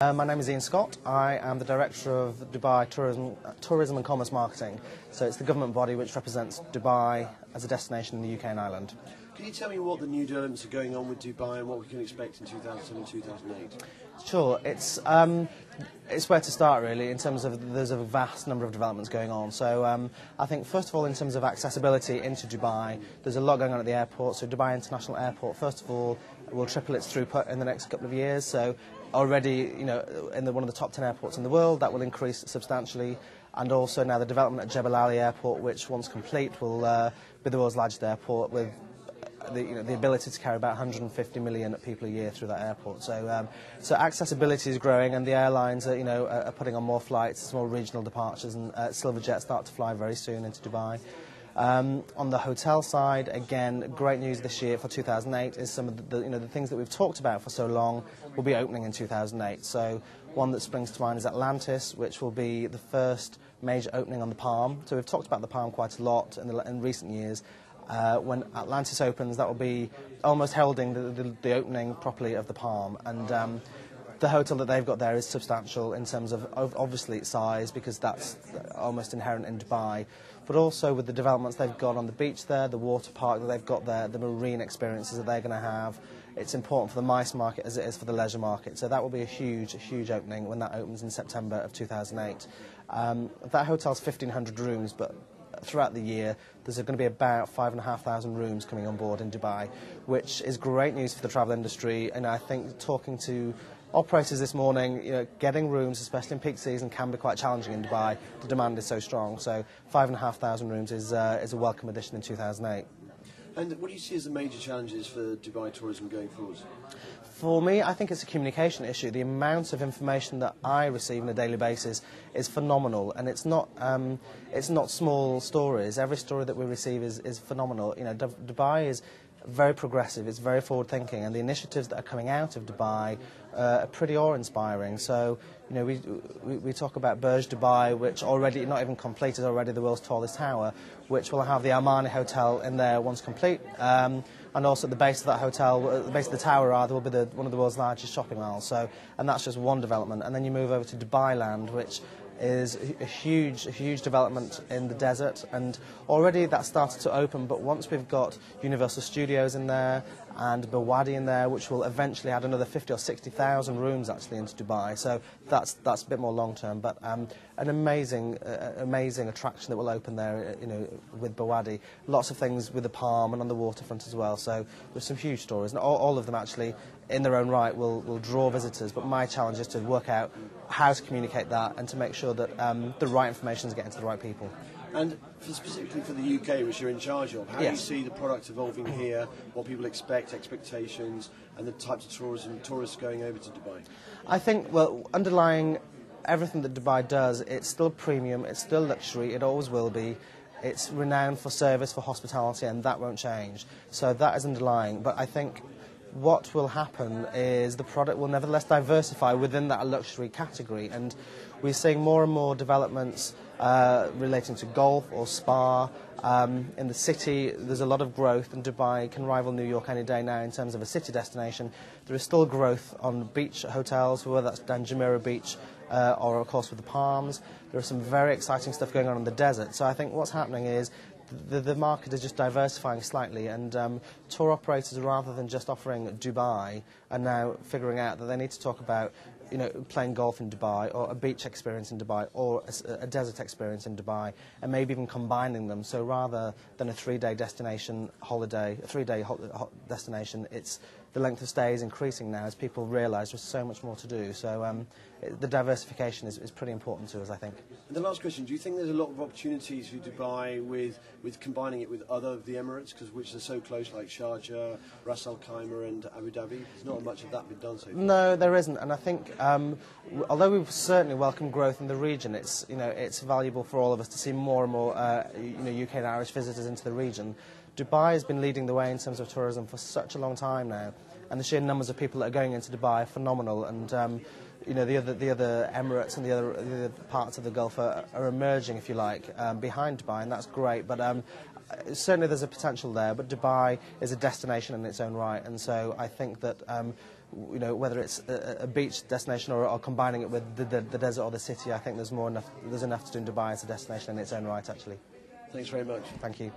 My name is Ian Scott. I am the Director of Dubai Tourism and Commerce Marketing. So it's the government body which represents Dubai as a destination in the UK and Ireland. Can you tell me what the new developments are going on with Dubai and what we can expect in 2007 2008? Sure, it's where to start really in terms of there's a vast number of developments going on. So I think first of all in terms of accessibility into Dubai, there's a lot going on at the airport. So Dubai International Airport, first of all, will triple its throughput in the next couple of years. So already, you know, in one of the top 10 airports in the world, that will increase substantially. And also now the development at Jebel Ali Airport, which once complete will be the world's largest airport with the ability to carry about 150 million people a year through that airport. So accessibility is growing, and the airlines are putting on more flights, more regional departures, and Silverjet start to fly very soon into Dubai. On the hotel side, again, great news this year for 2008 is some of the things that we've talked about for so long will be opening in 2008. So one that springs to mind is Atlantis, which will be the first major opening on the Palm. So we've talked about the Palm quite a lot in recent years. When Atlantis opens, that will be almost heralding the opening properly of the Palm. And the hotel that they've got there is substantial in terms of obviously its size, because that's almost inherent in Dubai, but also with the developments they've got on the beach there, the water park that they've got there, the marine experiences that they're going to have. It's important for the MICE market as it is for the leisure market. So that will be a huge opening when that opens in September of 2008. That hotel's 1,500 rooms, but throughout the year there's going to be about 5,500 rooms coming on board in Dubai, which is great news for the travel industry. And I think talking to operators this morning, getting rooms, especially in peak season, can be quite challenging in Dubai. The demand is so strong. So 5,500 rooms is a welcome addition in 2008. And what do you see as the major challenges for Dubai tourism going forward? For me, I think it's a communication issue. The amount of information that I receive on a daily basis is phenomenal, and it's not small stories. Every story that we receive is phenomenal. Dubai is very progressive, it's very forward-thinking, and the initiatives that are coming out of Dubai are pretty awe-inspiring. So, we talk about Burj Dubai, which already, not even complete, is already the world's tallest tower, which will have the Armani Hotel in there once complete. And also at the base of that hotel, the base of the tower rather, will be one of the world's largest shopping malls. So, and that's just one development. And then you move over to Dubai Land, which is a huge development in the desert, and already that started to open. But once we've got Universal Studios in there and Bawadi in there, which will eventually add another 50 or 60,000 rooms actually into Dubai. So that's a bit more long term, but an amazing attraction that will open there, with Bawadi. Lots of things with the Palm and on the waterfront as well. So there's some huge stories, and all of them actually in their own right will draw visitors. But my challenge is to work out how to communicate that and to make sure that the right information is getting to the right people. And specifically for the UK, which you're in charge of, how do you see the product evolving here, what people expect, expectations, and the types of tourists going over to Dubai? I think, well, underlying everything that Dubai does, it's still premium, it's still luxury, it always will be. It's renowned for service, for hospitality, and that won't change. So that is underlying. But I think what will happen is the product will nevertheless diversify within that luxury category, and we're seeing more and more developments relating to golf or spa. In the city, there's a lot of growth, and Dubai can rival New York any day now in terms of a city destination. There is still growth on beach hotels, whether that's Palm Jumeirah beach or, of course, with the palms. There is some very exciting stuff going on in the desert. So I think what's happening is the market is just diversifying slightly, and tour operators, rather than just offering Dubai, are now figuring out that they need to talk about playing golf in Dubai, or a beach experience in Dubai, or a desert experience in Dubai, and maybe even combining them. So rather than a 3-day destination holiday, destination, it's the length of stay is increasing now as people realise there's so much more to do. So the diversification is pretty important to us, I think. And the last question, do you think there's a lot of opportunities for Dubai with combining it with other of the Emirates, which are so close, like Sharjah, Ras Al Khaimah and Abu Dhabi? There's not much of that been done so far. No, there isn't, and I think although we certainly welcome growth in the region, it's valuable for all of us to see more and more UK and Irish visitors into the region. Dubai has been leading the way in terms of tourism for such a long time now, and the sheer numbers of people that are going into Dubai are phenomenal. And the other Emirates and the other parts of the Gulf are emerging, if you like, behind Dubai, and that's great. But certainly there's a potential there, but Dubai is a destination in its own right, and so I think that you know, whether it's a beach destination or combining it with the desert or the city, I think there's enough to do in Dubai as a destination in its own right, actually. Thanks very much. Thank you.